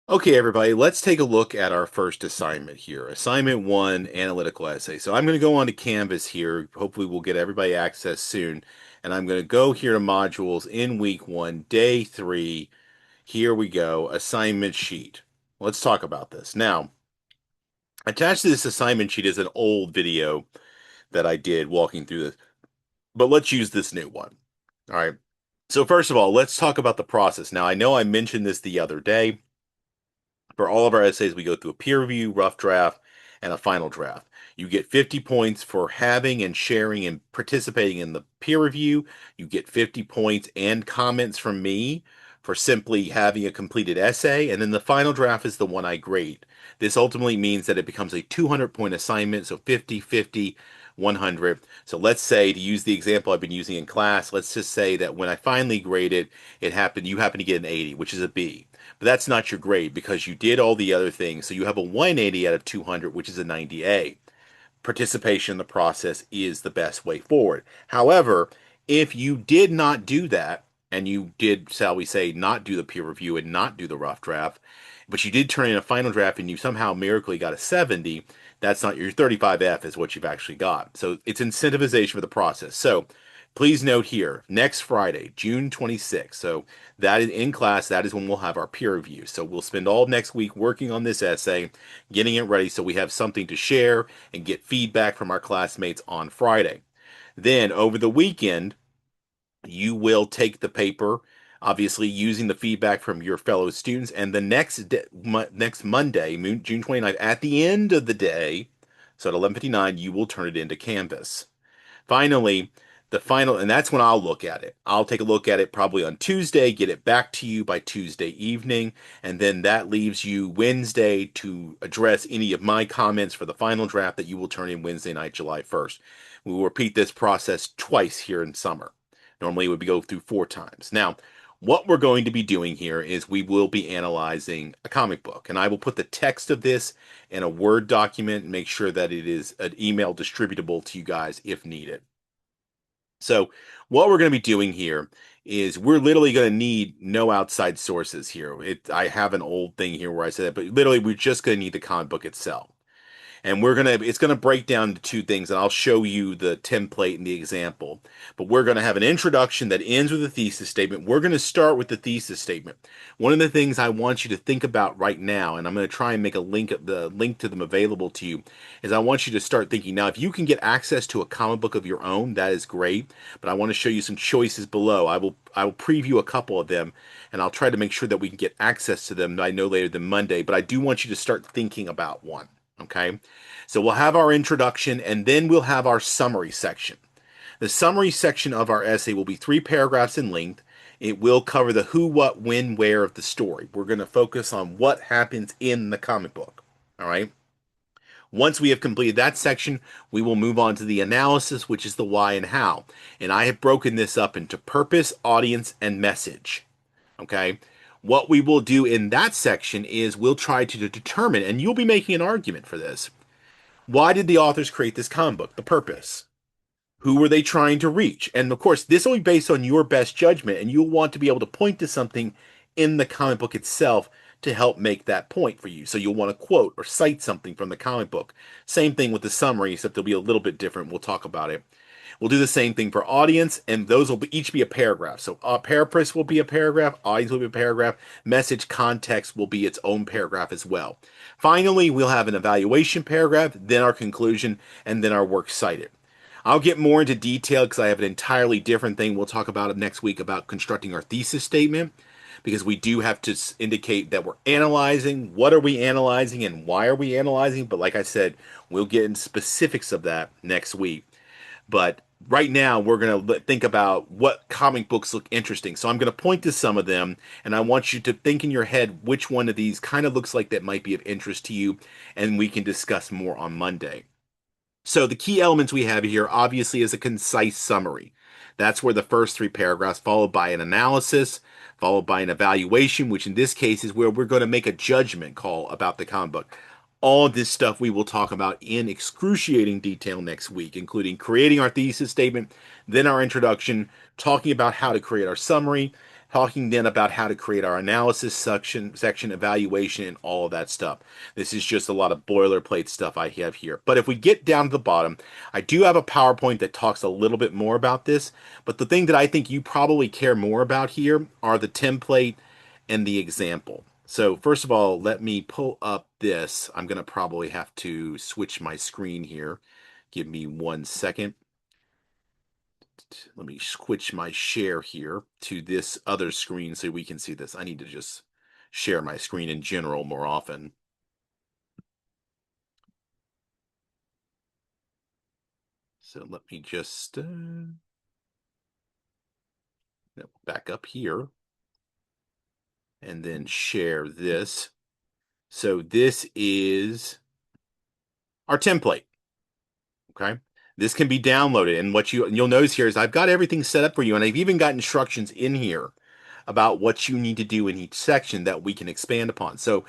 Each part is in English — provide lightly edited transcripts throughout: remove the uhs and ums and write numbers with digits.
Okay, everybody, let's take a look at our first assignment here. Assignment one, analytical essay. So I'm going to go on to Canvas here. Hopefully, we'll get everybody access soon. And I'm going to go here to modules in week one, day three. Here we go, assignment sheet. Let's talk about this. Now, attached to this assignment sheet is an old video that I did walking through this, but let's use this new one. All right. So, first of all, let's talk about the process. Now, I know I mentioned this the other day. For all of our essays, we go through a peer review, rough draft, and a final draft. You get 50 points for having and sharing and participating in the peer review. You get 50 points and comments from me for simply having a completed essay. And then the final draft is the one I grade. This ultimately means that it becomes a 200-point assignment, so 50, 50, 100. So let's say, to use the example I've been using in class, let's just say that when I finally graded, you happen to get an 80, which is a B. But that's not your grade because you did all the other things. So you have a 180 out of 200, which is a 90A. Participation in the process is the best way forward. However, if you did not do that, and you did, shall we say, not do the peer review and not do the rough draft, but you did turn in a final draft and you somehow miraculously got a 70, that's not your 35F is what you've actually got. So it's incentivization for the process. So please note here, next Friday, June 26th. So that is in class, that is when we'll have our peer review. So we'll spend all next week working on this essay, getting it ready so we have something to share and get feedback from our classmates on Friday. Then over the weekend, you will take the paper, obviously using the feedback from your fellow students, and the next Monday, June 29th, at the end of the day, so at 11:59, you will turn it into Canvas. Finally, and that's when I'll look at it. I'll take a look at it probably on Tuesday, get it back to you by Tuesday evening, and then that leaves you Wednesday to address any of my comments for the final draft that you will turn in Wednesday night, July 1st. We will repeat this process twice here in summer. Normally, it would go through four times. Now, what we're going to be doing here is we will be analyzing a comic book, and I will put the text of this in a Word document and make sure that it is an email distributable to you guys if needed. So what we're going to be doing here is we're literally going to need no outside sources here. I have an old thing here where I said that, but literally we're just going to need the comic book itself. And it's gonna break down to two things, and I'll show you the template and the example. But we're gonna have an introduction that ends with a thesis statement. We're gonna start with the thesis statement. One of the things I want you to think about right now, and I'm gonna try and make the link to them available to you, is I want you to start thinking. Now, if you can get access to a comic book of your own, that is great. But I want to show you some choices below. I will preview a couple of them, and I'll try to make sure that we can get access to them. I know later than Monday, but I do want you to start thinking about one. Okay, so we'll have our introduction and then we'll have our summary section. The summary section of our essay will be 3 paragraphs in length. It will cover the who, what, when, where of the story. We're going to focus on what happens in the comic book. All right. Once we have completed that section, we will move on to the analysis, which is the why and how. And I have broken this up into purpose, audience, and message. Okay. What we will do in that section is we'll try to determine, and you'll be making an argument for this. Why did the authors create this comic book? The purpose. Who were they trying to reach? And of course, this will be based on your best judgment, and you'll want to be able to point to something in the comic book itself to help make that point for you. So you'll want to quote or cite something from the comic book. Same thing with the summary, except they'll be a little bit different. We'll talk about it. We'll do the same thing for audience, and those will each be a paragraph. So purpose will be a paragraph, audience will be a paragraph, message context will be its own paragraph as well. Finally, we'll have an evaluation paragraph, then our conclusion, and then our works cited. I'll get more into detail because I have an entirely different thing we'll talk about next week about constructing our thesis statement, because we do have to indicate that we're analyzing, what are we analyzing and why are we analyzing. But like I said, we'll get into specifics of that next week. But right now, we're going to think about what comic books look interesting. So I'm going to point to some of them, and I want you to think in your head which one of these kind of looks like that might be of interest to you, and we can discuss more on Monday. So the key elements we have here obviously is a concise summary. That's where the first 3 paragraphs, followed by an analysis, followed by an evaluation, which in this case is where we're going to make a judgment call about the comic book. All of this stuff we will talk about in excruciating detail next week, including creating our thesis statement, then our introduction, talking about how to create our summary, talking then about how to create our analysis section evaluation, and all of that stuff. This is just a lot of boilerplate stuff I have here. But if we get down to the bottom, I do have a PowerPoint that talks a little bit more about this. But the thing that I think you probably care more about here are the template and the example. So first of all, let me pull up this. I'm going to probably have to switch my screen here. Give me 1 second. Let me switch my share here to this other screen so we can see this. I need to just share my screen in general more often. So let me just back up here and then share this. So this is our template. Okay. This can be downloaded. And what you'll notice here is I've got everything set up for you. And I've even got instructions in here about what you need to do in each section that we can expand upon. So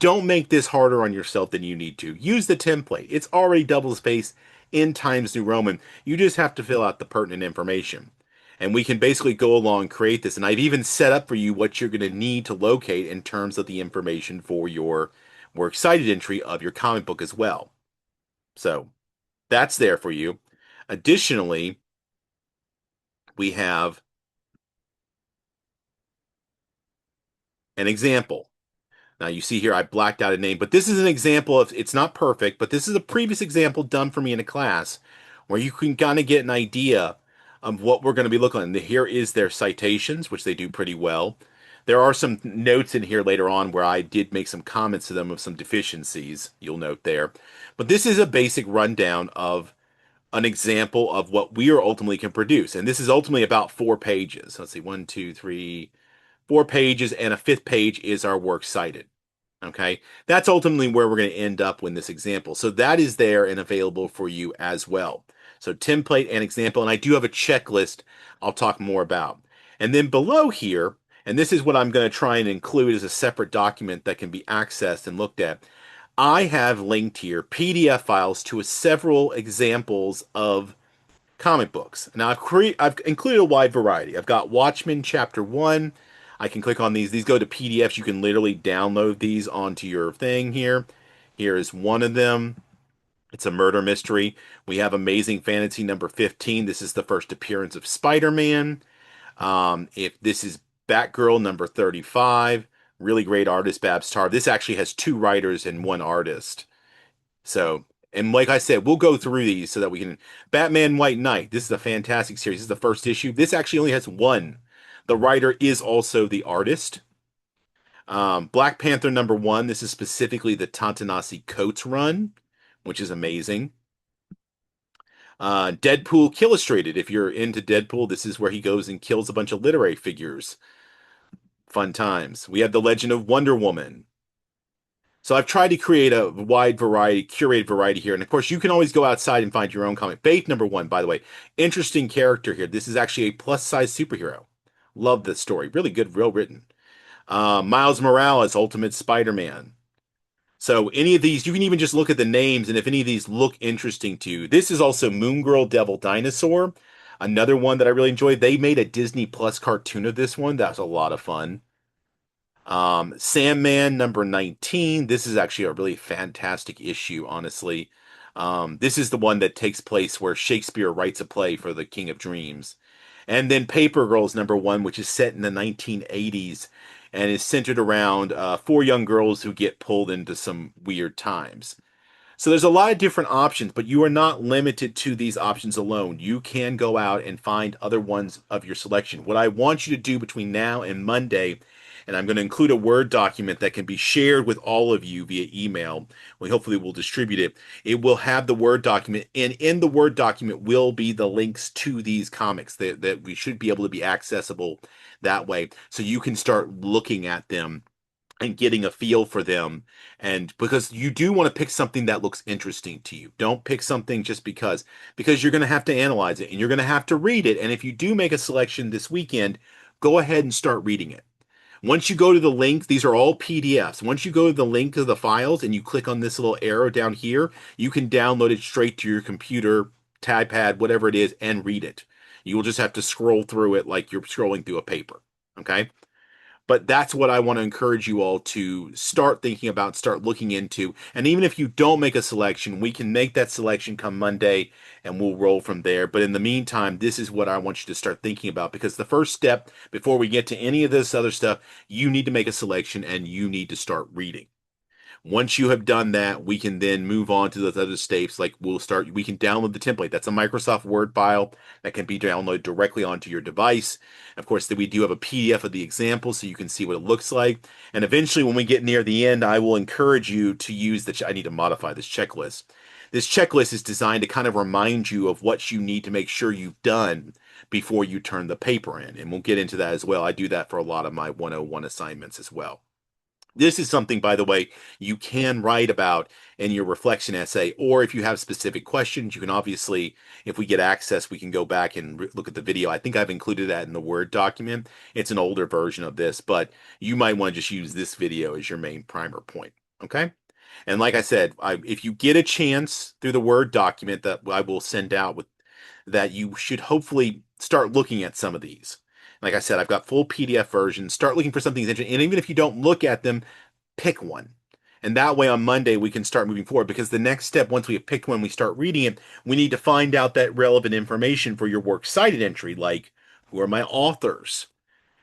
don't make this harder on yourself than you need to. Use the template. It's already double spaced in Times New Roman. You just have to fill out the pertinent information. And we can basically go along and create this. And I've even set up for you what you're going to need to locate in terms of the information for your Works Cited entry of your comic book as well. So that's there for you. Additionally, we have an example. Now you see here I blacked out a name, but this is an example of, it's not perfect, but this is a previous example done for me in a class where you can kind of get an idea of what we're going to be looking at. And here is their citations, which they do pretty well. There are some notes in here later on where I did make some comments to them of some deficiencies, you'll note there. But this is a basic rundown of an example of what we are ultimately can produce. And this is ultimately about 4 pages. Let's see, 4 pages, and a fifth page is our works cited. Okay, that's ultimately where we're going to end up with this example. So that is there and available for you as well. So template and example, and I do have a checklist I'll talk more about. And then below here, and this is what I'm going to try and include as a separate document that can be accessed and looked at. I have linked here PDF files to several examples of comic books. Now I've included a wide variety. I've got Watchmen Chapter 1. I can click on these. These go to PDFs. You can literally download these onto your thing here. Here is one of them. It's a murder mystery. We have Amazing Fantasy number 15. This is the first appearance of Spider-Man. If this is Batgirl number 35. Really great artist, Babs Tarr. This actually has 2 writers and 1 artist. So, and like I said, we'll go through these so that we can. Batman White Knight. This is a fantastic series. This is the first issue. This actually only has 1. The writer is also the artist. Black Panther number 1. This is specifically the Ta-Nehisi Coates run, which is amazing. Deadpool Illustrated. If you're into Deadpool, this is where he goes and kills a bunch of literary figures. Fun times. We have The Legend of Wonder Woman. So I've tried to create a wide variety, curated variety here. And of course, you can always go outside and find your own comic. Faith number 1, by the way. Interesting character here. This is actually a plus-size superhero. Love this story. Really good, well written. Miles Morales, Ultimate Spider-Man. So any of these, you can even just look at the names, and if any of these look interesting to you. This is also Moon Girl, Devil Dinosaur. Another one that I really enjoyed. They made a Disney Plus cartoon of this one. That was a lot of fun. Sandman number 19. This is actually a really fantastic issue, honestly. This is the one that takes place where Shakespeare writes a play for the King of Dreams. And then Paper Girls number 1, which is set in the 1980s and is centered around 4 young girls who get pulled into some weird times. So there's a lot of different options, but you are not limited to these options alone. You can go out and find other ones of your selection. What I want you to do between now and Monday, and I'm going to include a Word document that can be shared with all of you via email. We hopefully will distribute it. It will have the Word document, and in the Word document will be the links to these comics that we should be able to be accessible that way. So you can start looking at them and getting a feel for them. And because you do want to pick something that looks interesting to you. Don't pick something just because you're going to have to analyze it and you're going to have to read it. And if you do make a selection this weekend, go ahead and start reading it. Once you go to the link, these are all PDFs. Once you go to the link of the files and you click on this little arrow down here, you can download it straight to your computer, iPad, whatever it is, and read it. You will just have to scroll through it like you're scrolling through a paper. Okay. But that's what I want to encourage you all to start thinking about, start looking into. And even if you don't make a selection, we can make that selection come Monday and we'll roll from there. But in the meantime, this is what I want you to start thinking about, because the first step before we get to any of this other stuff, you need to make a selection and you need to start reading. Once you have done that, we can then move on to those other steps. Like we can download the template. That's a Microsoft Word file that can be downloaded directly onto your device. Of course, we do have a PDF of the example so you can see what it looks like. And eventually, when we get near the end, I will encourage you to use I need to modify this checklist. This checklist is designed to kind of remind you of what you need to make sure you've done before you turn the paper in. And we'll get into that as well. I do that for a lot of my 101 assignments as well. This is something, by the way, you can write about in your reflection essay, or if you have specific questions, you can obviously, if we get access, we can go back and look at the video. I think I've included that in the Word document. It's an older version of this, but you might want to just use this video as your main primer point. Okay. And like I said, if you get a chance through the Word document that I will send out with that, you should hopefully start looking at some of these. Like I said, I've got full PDF versions. Start looking for something that's interesting. And even if you don't look at them, pick one. And that way on Monday, we can start moving forward, because the next step, once we have picked one, we start reading it, we need to find out that relevant information for your works cited entry, like who are my authors?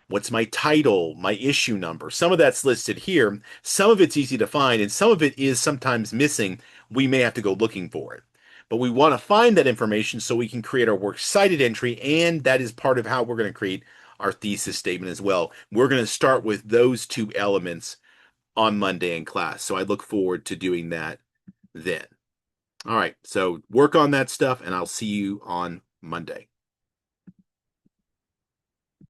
What's my title, my issue number? Some of that's listed here. Some of it's easy to find, and some of it is sometimes missing. We may have to go looking for it. But we want to find that information so we can create our works cited entry, and that is part of how we're going to create our thesis statement as well. We're going to start with those two elements on Monday in class. So I look forward to doing that then. All right. So work on that stuff, and I'll see you on Monday.